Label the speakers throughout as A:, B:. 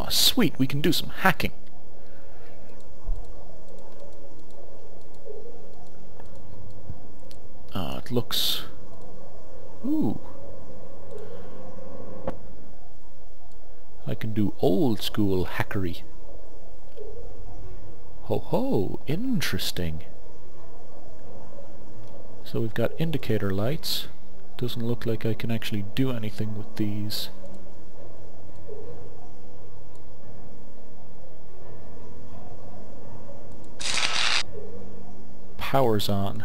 A: Ah, sweet, we can do some hacking. It looks... Ooh. I can do old school hackery. Ho ho, interesting. So we've got indicator lights. Doesn't look like I can actually do anything with these. Power's on.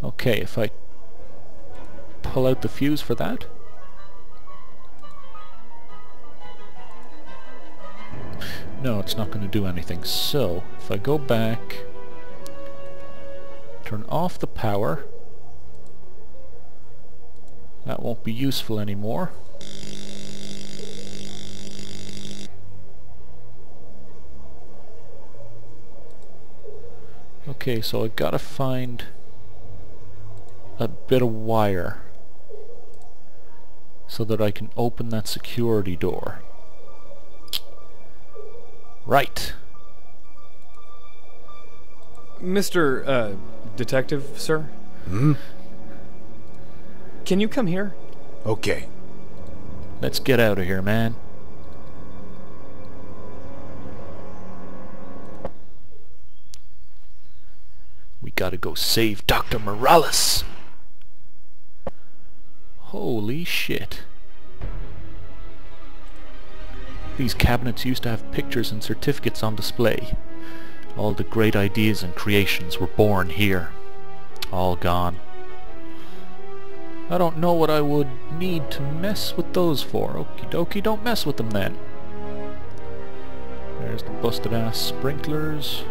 A: Okay, if I pull out the fuse for that. No, it's not going to do anything. So, if I go back, turn off the power, that won't be useful anymore. Okay, so I gotta find a bit of wire so that I can open that security door. Right.
B: Mr. Detective, sir?
C: Hmm?
B: Can you come here?
C: Okay.
A: Let's get out of here, man. We gotta go save Dr. Morales. Holy shit. These cabinets used to have pictures and certificates on display. All the great ideas and creations were born here. All gone. I don't know what I would need to mess with those for. Okie dokie, don't mess with them then. There's the busted ass sprinklers.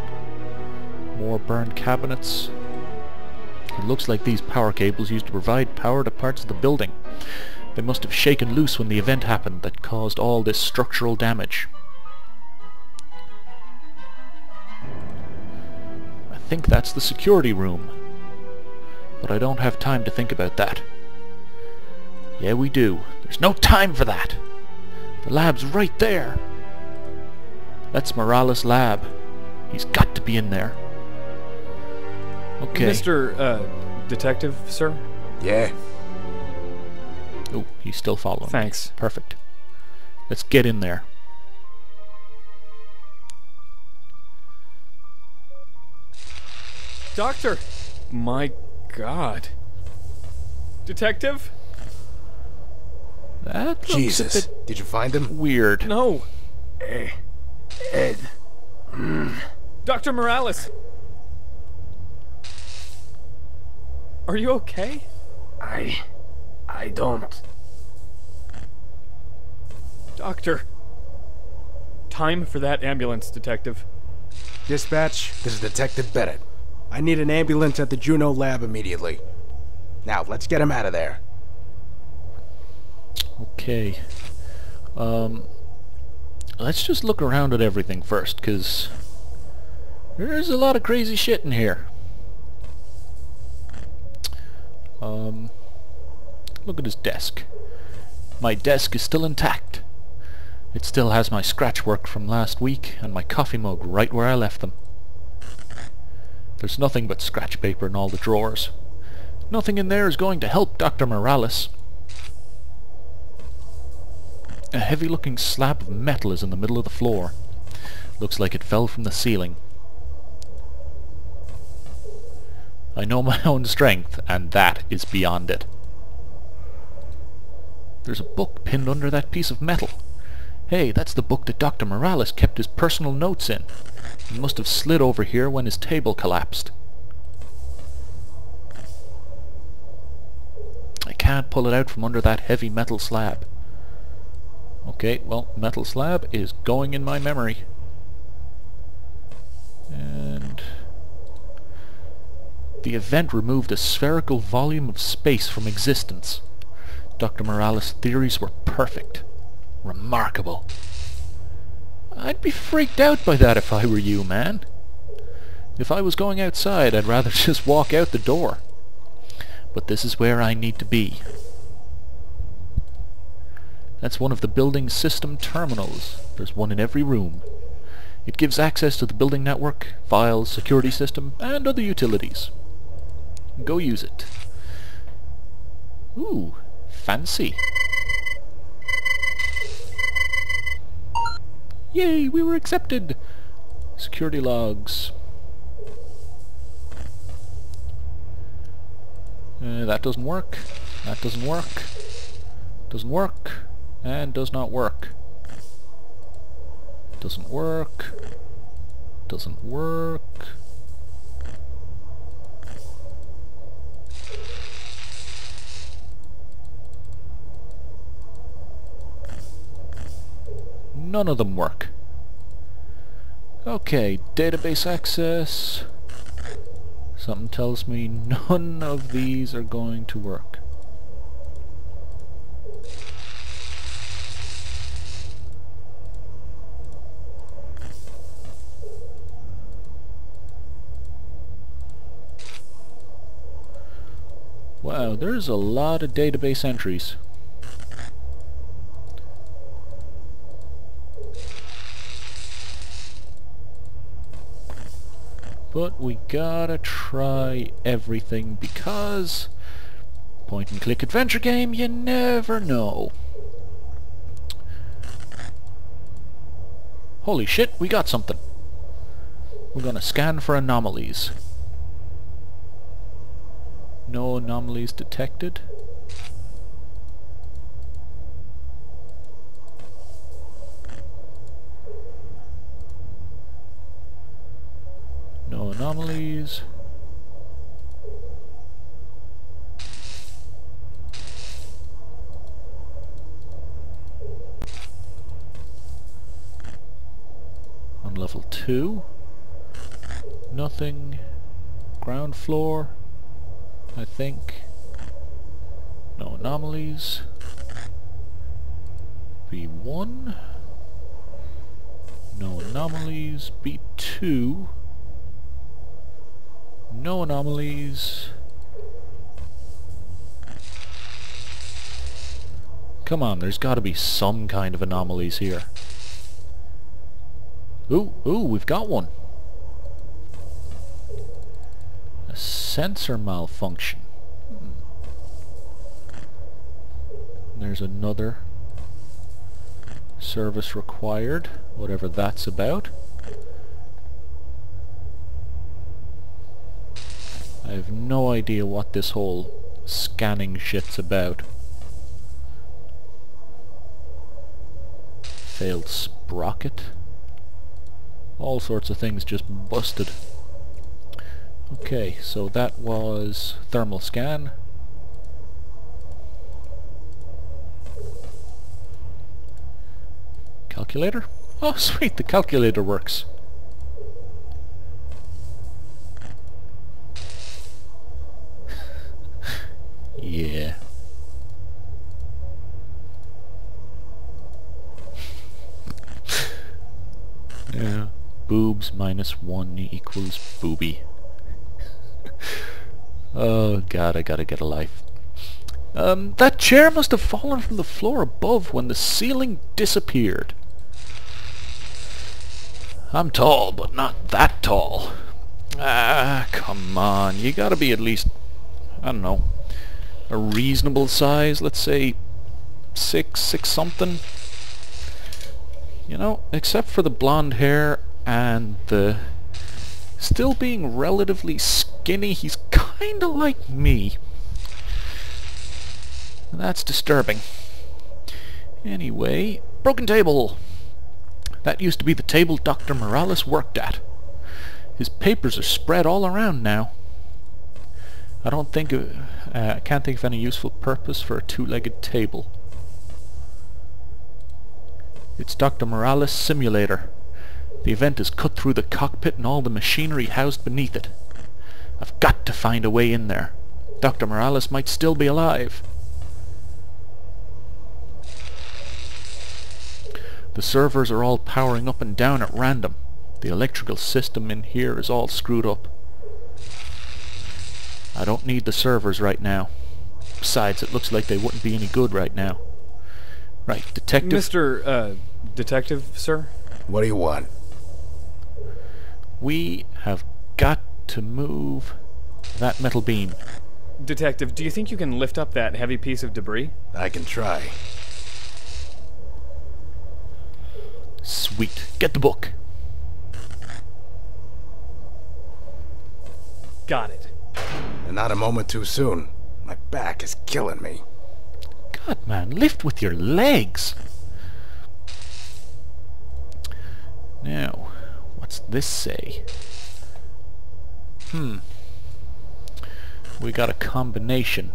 A: More burned cabinets. It looks like these power cables used to provide power to parts of the building. They must have shaken loose when the event happened that caused all this structural damage. I think that's the security room. But I don't have time to think about that. Yeah, we do. There's no time for that. The lab's right there. That's Morales' lab. He's got to be in there. Okay.
B: Mr. Detective, sir?
C: Yeah.
A: Oh, he's still following.
B: Thanks.
A: Me. Perfect. Let's get in there.
B: Doctor! My God. Detective?
A: That looks
C: Jesus.
A: a bit
C: Did you find him?
A: weird.
B: No.
C: Ed.
B: Dr. Morales! Are you okay?
C: I don't.
B: Doctor. Time for that ambulance, Detective.
C: Dispatch, this is Detective Bennett. I need an ambulance at the Juno lab immediately. Now, let's get him out of there.
A: Okay. Let's just look around at everything first, because there's a lot of crazy shit in here. Look at his desk. My desk is still intact. It still has my scratch work from last week and my coffee mug right where I left them. There's nothing but scratch paper in all the drawers. Nothing in there is going to help Dr. Morales. A heavy-looking slab of metal is in the middle of the floor. Looks like it fell from the ceiling. I know my own strength, and that is beyond it. There's a book pinned under that piece of metal. Hey, that's the book that Dr. Morales kept his personal notes in. It must have slid over here when his table collapsed. I can't pull it out from under that heavy metal slab. Okay, well, metal slab is going in my memory. And the event removed a spherical volume of space from existence. Dr. Morales' theories were perfect. Remarkable. I'd be freaked out by that if I were you, man. If I was going outside, I'd rather just walk out the door. but this is where I need to be. That's one of the building system terminals. There's one in every room. It gives access to the building network, files, security system, and other utilities. Go use it. Ooh, fancy. Yay, we were accepted! Security logs. That doesn't work. That doesn't work. Doesn't work. And does not work. Doesn't work. Doesn't work. None of them work. Okay, database access. Something tells me none of these are going to work. Wow, there's a lot of database entries. But we gotta try everything because point and click adventure game, you never know. Holy shit, we got something. We're gonna scan for anomalies. No anomalies detected. No anomalies. On level 2. Nothing. Ground floor. I think. No anomalies. B1. No anomalies. B2. No anomalies. Come on, there's got to be some kind of anomalies here. Ooh, we've got one. A sensor malfunction. There's another. Service required, whatever that's about. I have no idea what this whole scanning shit's about. Failed sprocket. All sorts of things just busted. Okay, so that was thermal scan. Calculator? Oh sweet, the calculator works. Yeah. Yeah. Boobs minus 1 equals booby. Oh god, I gotta get a life. That chair must have fallen from the floor above when the ceiling disappeared. I'm tall, but not that tall. Ah, come on. You gotta be at least, I don't know, a reasonable size. Let's say 6 something. You know, except for the blonde hair and the still being relatively skinny, he's kinda like me. That's disturbing. Anyway, broken table. That used to be the table Dr. Morales worked at. His papers are spread all around now. I can't think of any useful purpose for a two-legged table. It's Dr. Morales' simulator. The event is cut through the cockpit and all the machinery housed beneath it. I've got to find a way in there. Dr. Morales might still be alive. The servers are all powering up and down at random. The electrical system in here is all screwed up. I don't need the servers right now. Besides, it looks like they wouldn't be any good right now. Right, detective...
B: Mr. Detective, sir?
C: What do you want?
A: We have got to move that metal beam.
B: Detective, do you think you can lift up that heavy piece of debris?
C: I can try.
A: Sweet. Get the book.
B: Got it.
C: And not a moment too soon. My back is killing me.
A: God, man, lift with your legs. Now, what's this say? We got a combination.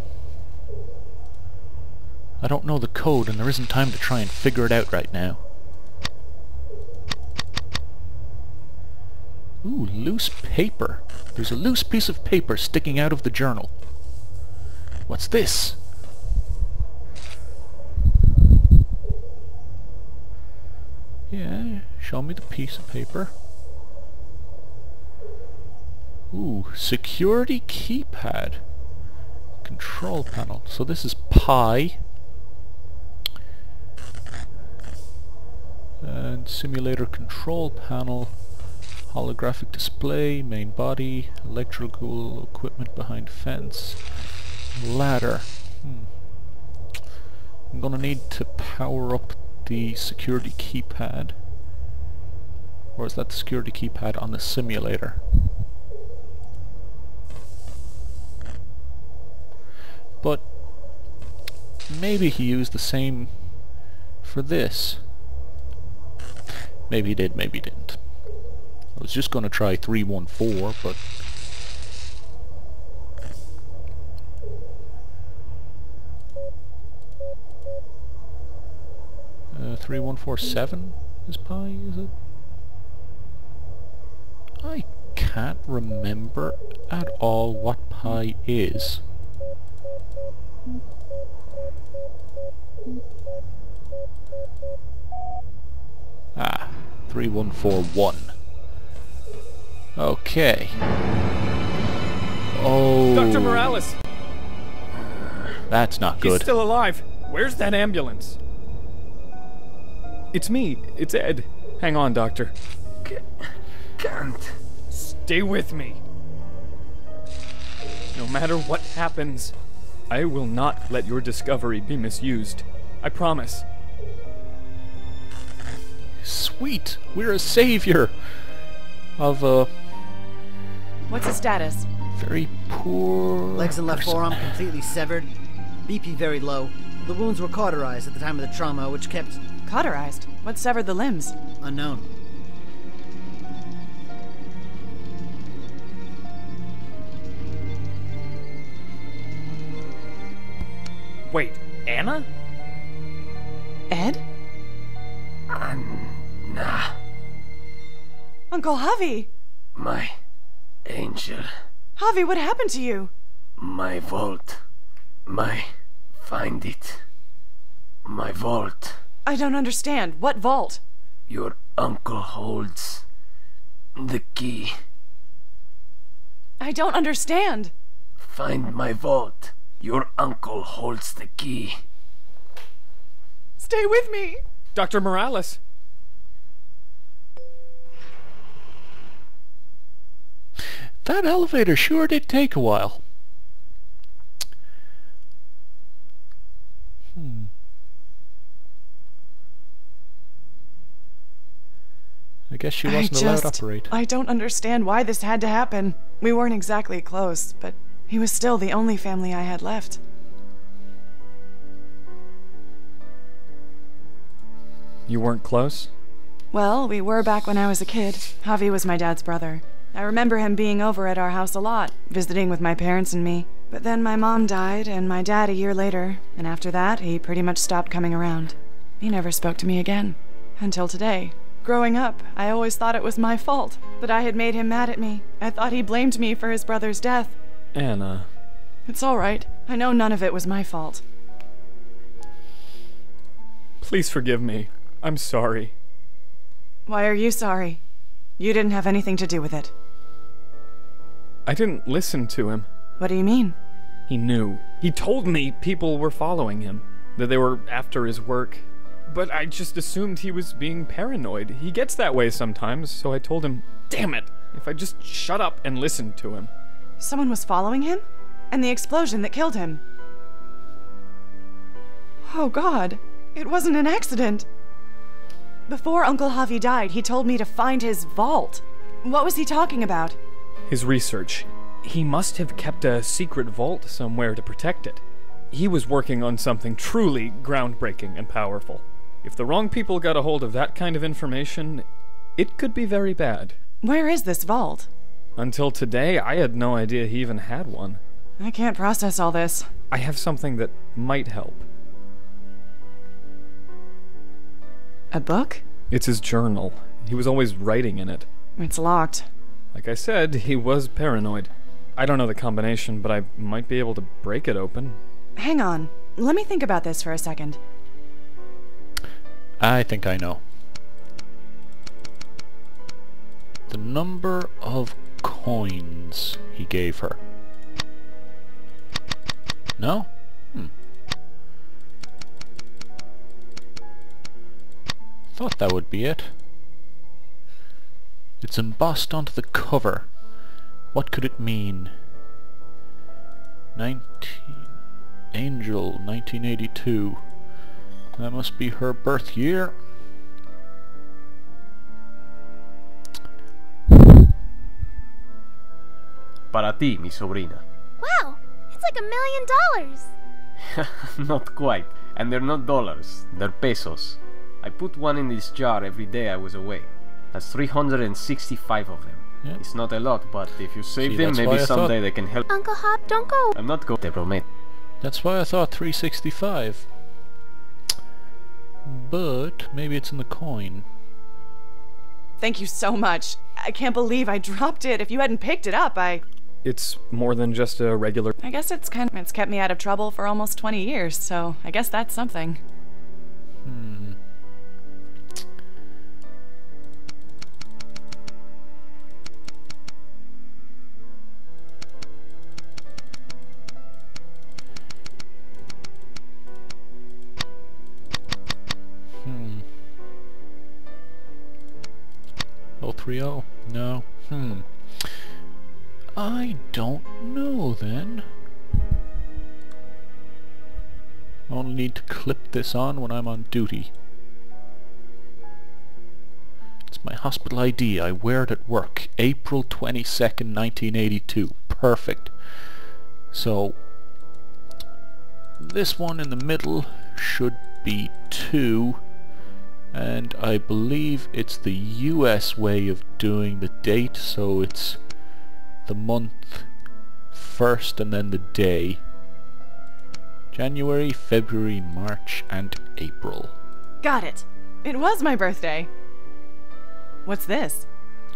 A: I don't know the code, and there isn't time to try and figure it out right now. Ooh, loose paper. There's a loose piece of paper sticking out of the journal. What's this? Yeah, show me the piece of paper. Ooh, security keypad. Control panel. So this is pi. And simulator control panel. Holographic display, main body, electrical equipment behind fence, ladder. I'm gonna need to power up the security keypad. Or is that the security keypad on the simulator? But maybe he used the same for this. Maybe he did, maybe he didn't. I was just going to try 314, but... 3147 is pi, is it? I can't remember at all what pi is. Ah, 3141. Okay. Oh.
B: Dr. Morales!
A: That's not good.
B: He's still alive. Where's that ambulance? It's me. It's Ed. Hang on, Doctor.
D: Can't.
B: Stay with me. No matter what happens, I will not let your discovery be misused. I promise.
A: Sweet! We're a savior of a
E: What's his status?
A: very poor
F: Legs and left
A: person.
F: forearm completely severed. BP very low. The wounds were cauterized at the time of the trauma, which kept
E: Cauterized? What severed the limbs?
F: unknown.
B: Wait, Anna?
E: Ed?
D: Anna,
E: Uncle Javi!
D: my angel,
E: Javi, what happened to you?
D: my vault, find it, my vault.
E: I don't understand. What vault?
D: Your uncle holds the key.
E: I don't understand.
D: Find my vault. Your uncle holds the key.
E: Stay with me.
B: Dr. Morales?
A: That elevator sure did take a while. I guess she wasn't allowed to operate.
E: I don't understand why this had to happen. We weren't exactly close, but he was still the only family I had left.
B: You weren't close?
E: Well, we were back when I was a kid. Javi was my dad's brother. I remember him being over at our house a lot, visiting with my parents and me. But then my mom died, and my dad a year later, and after that, he pretty much stopped coming around. He never spoke to me again. Until today. Growing up, I always thought it was my fault, that I had made him mad at me. I thought he blamed me for his brother's death.
B: Anna.
E: It's all right. I know none of it was my fault.
B: Please forgive me. I'm sorry.
E: Why are you sorry? You didn't have anything to do with it.
B: I didn't listen to him.
E: What do you mean?
B: He knew. He told me people were following him, that they were after his work. But I just assumed he was being paranoid. He gets that way sometimes, so I told him, damn it, if I just shut up and listened to him.
E: Someone was following him? And the explosion that killed him? Oh God, it wasn't an accident. Before Uncle Javi died, he told me to find his vault. What was he talking about?
B: His research. He must have kept a secret vault somewhere to protect it. He was working on something truly groundbreaking and powerful. If the wrong people got a hold of that kind of information, it could be very bad.
E: Where is this vault?
B: Until today, I had no idea he even had one.
E: I can't process all this.
B: I have something that might help.
E: A book?
B: It's his journal. He was always writing in it.
E: It's locked.
B: Like I said, he was paranoid. I don't know the combination, but I might be able to break it open.
E: Hang on. Let me think about this for a second.
A: I think I know. The number of coins he gave her. No? Thought that would be it. It's embossed onto the cover. What could it mean? Angel, 1982. That must be her birth year.
G: Para ti, mi sobrina.
H: Wow, it's like $1 million.
G: Not quite. And they're not dollars, they're pesos. I put one in this jar every day I was away. That's 365 of them.
A: Yeah.
G: It's not a lot, but if you save
A: See,
G: them,
A: that's why
G: maybe
A: I
G: someday
A: thought-
G: they can help.
H: Uncle Hop, don't go.
G: I'm not going to promet.
A: That's why I thought 365. But maybe it's in the coin.
E: Thank you so much. I can't believe I dropped it. If you hadn't picked it up,
B: It's more than just a regular...
E: I guess it's kept me out of trouble for almost 20 years, so I guess that's something.
A: Hmm. 030? No. I don't know then. I only need to clip this on when I'm on duty. It's my hospital ID. I wear it at work. April 22nd, 1982. Perfect. So, this one in the middle should be 2. And I believe it's the US way of doing the date, so it's the month first and then the day. January, February, March, and April.
E: Got it. It was my birthday. What's this?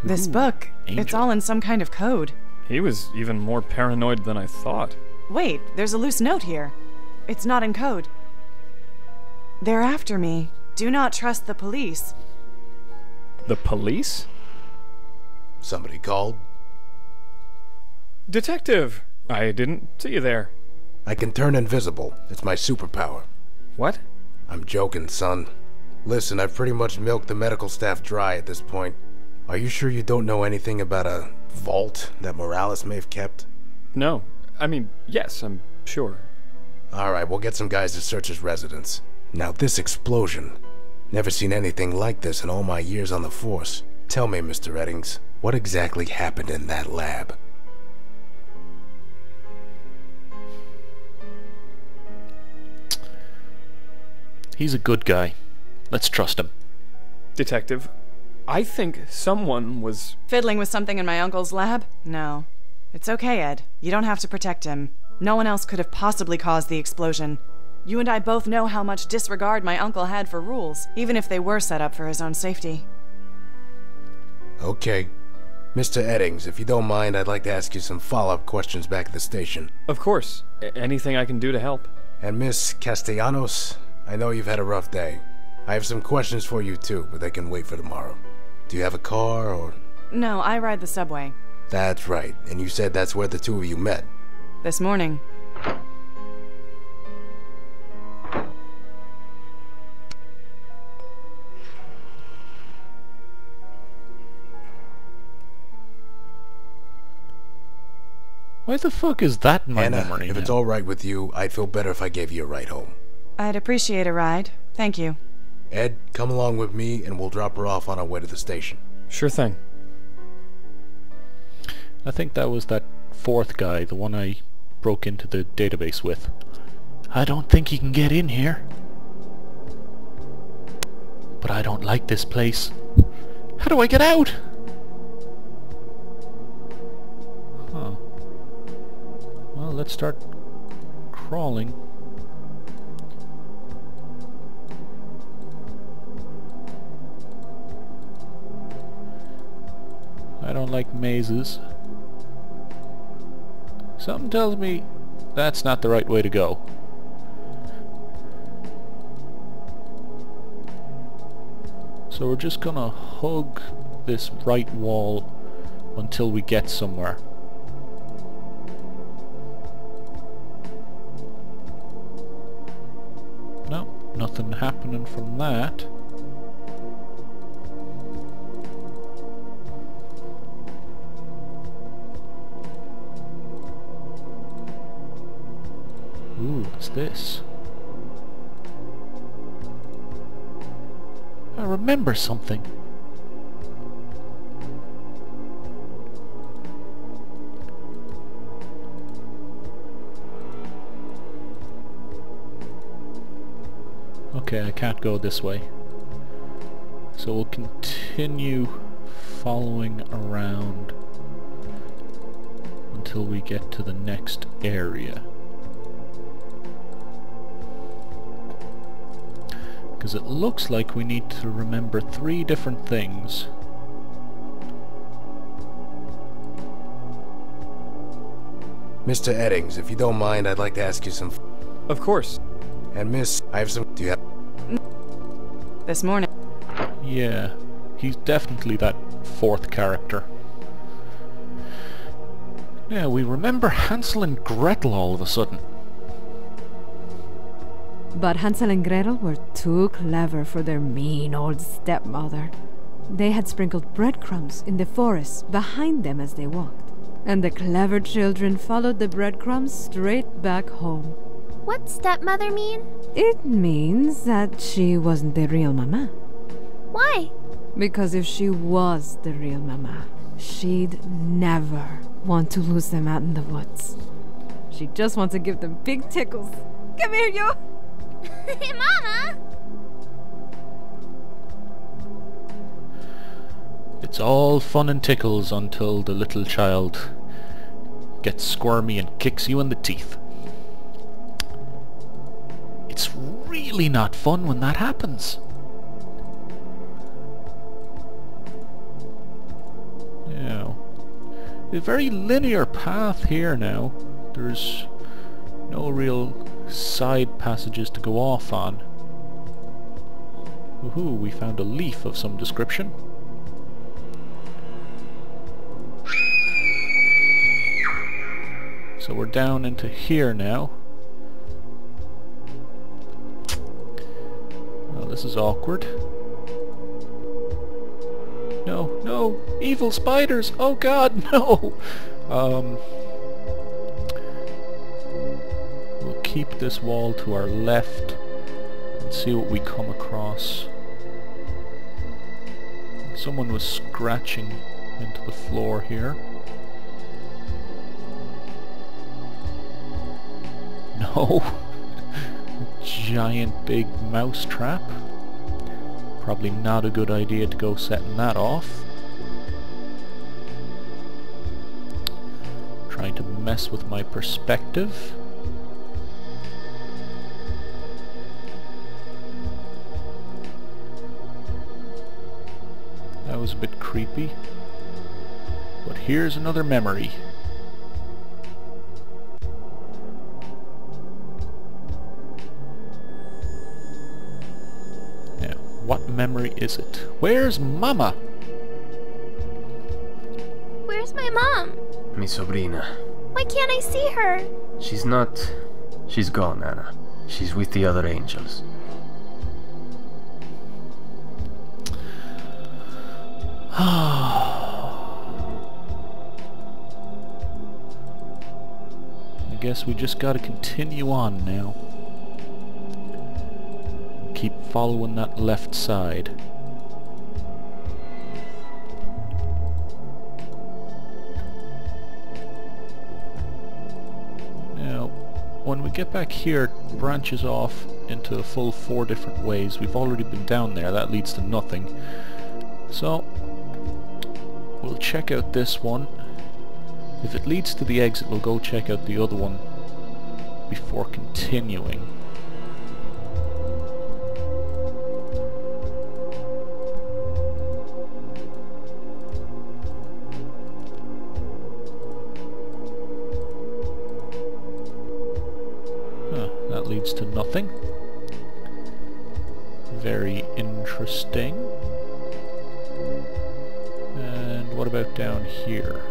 E: This
A: Ooh,
E: book. It's
A: Angel.
E: all in some kind of code.
B: He was even more paranoid than I thought.
E: Wait, there's a loose note here. It's not in code. They're after me. Do not trust the police.
B: The police?
C: Somebody called?
B: Detective! I didn't see you there.
C: I can turn invisible. It's my superpower.
B: What?
C: I'm joking, son. Listen, I've pretty much milked the medical staff dry at this point. Are you sure you don't know anything about a vault that Morales may have kept?
B: No. I mean, yes, I'm sure.
C: Alright, we'll get some guys to search his residence. Now this explosion. Never seen anything like this in all my years on the force. Tell me, Mr. Eddings, what exactly happened in that lab?
A: He's a good guy. Let's trust him.
B: Detective, I think someone was...
E: Fiddling with something in my uncle's lab? No. It's okay, Ed. You don't have to protect him. No one else could have possibly caused the explosion. You and I both know how much disregard my uncle had for rules, even if they were set up for his own safety.
C: Okay. Mr. Eddings, if you don't mind, I'd like to ask you some follow-up questions back at the station.
B: Of course. Anything I can do to help.
C: And Miss Castellanos, I know you've had a rough day. I have some questions for you too, but they can wait for tomorrow. Do you have a car or...
E: No, I ride the subway.
C: That's right, and you said that's where the two of you met.
E: This morning.
A: Why the fuck is that in my
C: Anna,
A: memory
C: if
A: now?
C: it's alright with you, I'd feel better if I gave you a ride home.
E: I'd appreciate a ride. Thank you.
C: Ed, come along with me and we'll drop her off on our way to the station.
B: Sure thing.
A: I think that was that fourth guy, the one I broke into the database with. I don't think he can get in here. But I don't like this place. How do I get out? Huh. Well, let's start crawling. I don't like mazes. Something tells me that's not the right way to go. So we're just gonna hug this right wall until we get somewhere. No, nothing happening from that. Ooh, what's this? I remember something. Okay, I can't go this way. So we'll continue following around until we get to the next area. Because it looks like we need to remember 3 different things.
C: Mr. Eddings, if you don't mind, I'd like to ask you some...
B: Of course.
C: And miss, I have some... Do you have...
E: This morning.
A: Yeah, he's definitely that fourth character. Yeah, we remember Hansel and Gretel all of a sudden.
I: But Hansel and Gretel were too clever for their mean old stepmother. They had sprinkled breadcrumbs in the forest behind them as they walked. And the clever children followed the breadcrumbs straight back home.
H: What's stepmother mean?
I: It means that she wasn't the real mama.
H: Why?
I: Because if she was the real mama, she'd never want to lose them out in the woods. She'd just want to give them big tickles. Come here, you!
H: Mama!
A: It's all fun and tickles until the little child gets squirmy and kicks you in the teeth. It's really not fun when that happens. Now, a very linear path here now. There's no real side passages to go off on. Woohoo, we found a leaf of some description. So we're down into here now. Well, this is awkward. No, no! Evil spiders! Oh god, no! We'll keep this wall to our left and see what we come across. Someone was scratching into the floor here. No! A giant big mouse trap. Probably not a good idea to go setting that off. Trying to mess with my perspective. That was a bit creepy. But here's another memory. Now, what memory is it? Where's Mama?
H: Where's my mom?
G: Mi sobrina.
H: Wait, Why can't I see her?
G: She's not... She's gone, Anna. She's with the other angels.
A: I guess we just gotta continue on now. Keep following that left side. Now, when we get back here, it branches off into a full 4 different ways. We've already been down there, that leads to nothing. So, we'll check out this one. If it leads to the exit, we'll go check out the other one before continuing. That leads to nothing. Very interesting. And what about down here?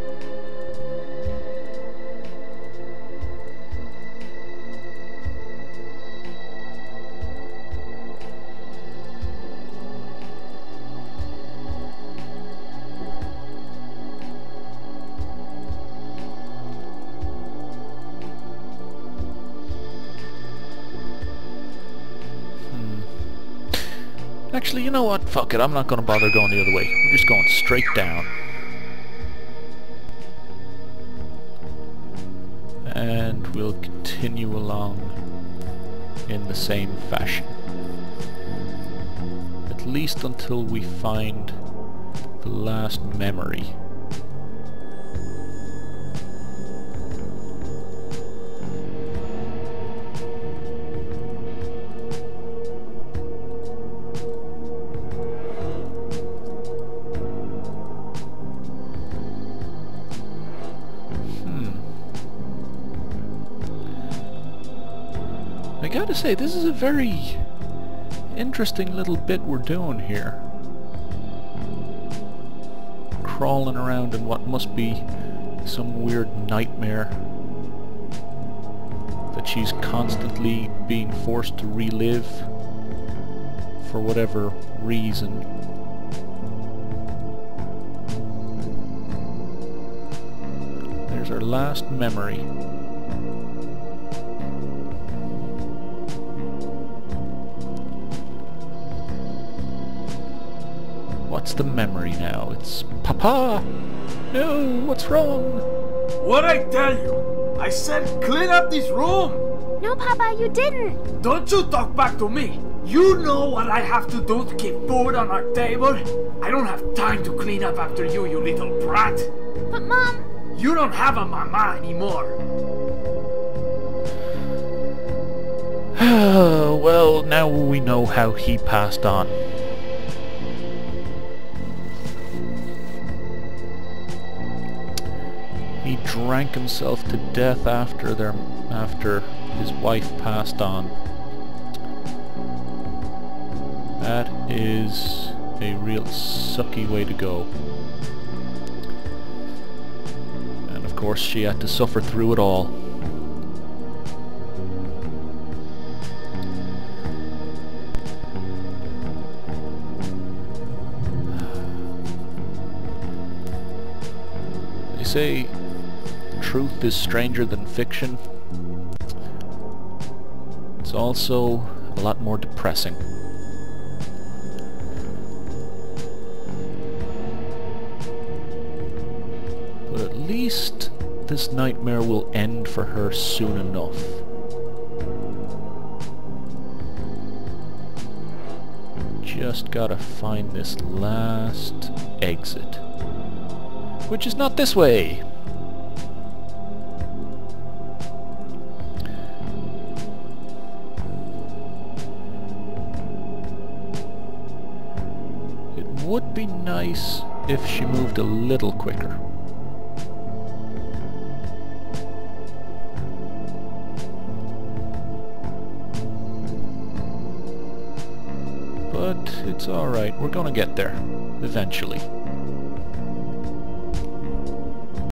A: Actually, you know what? Fuck it, I'm not gonna bother going the other way. We're just going straight down. And we'll continue along in the same fashion. At least until we find the last memory. I gotta say, this is a very interesting little bit we're doing here. Crawling around in what must be some weird nightmare that she's constantly being forced to relive for whatever reason. There's our last memory. What's the memory now? It's Papa! No, what's wrong?
D: What'd I tell you? I said clean up this room!
H: No, Papa, you didn't.
D: Don't you talk back to me! You know what I have to do to keep food on our table? I don't have time to clean up after you, you little brat!
H: But Mom...
D: You don't have a mama anymore!
A: Well, now we know how he passed on. He drank himself to death after his wife passed on. That is a real sucky way to go. And of course she had to suffer through it all. They say truth is stranger than fiction. It's also a lot more depressing. But at least this nightmare will end for her soon enough. Just gotta find this last exit. Which is not this way! Would be nice if she moved a little quicker. But it's alright, we're gonna get there, eventually.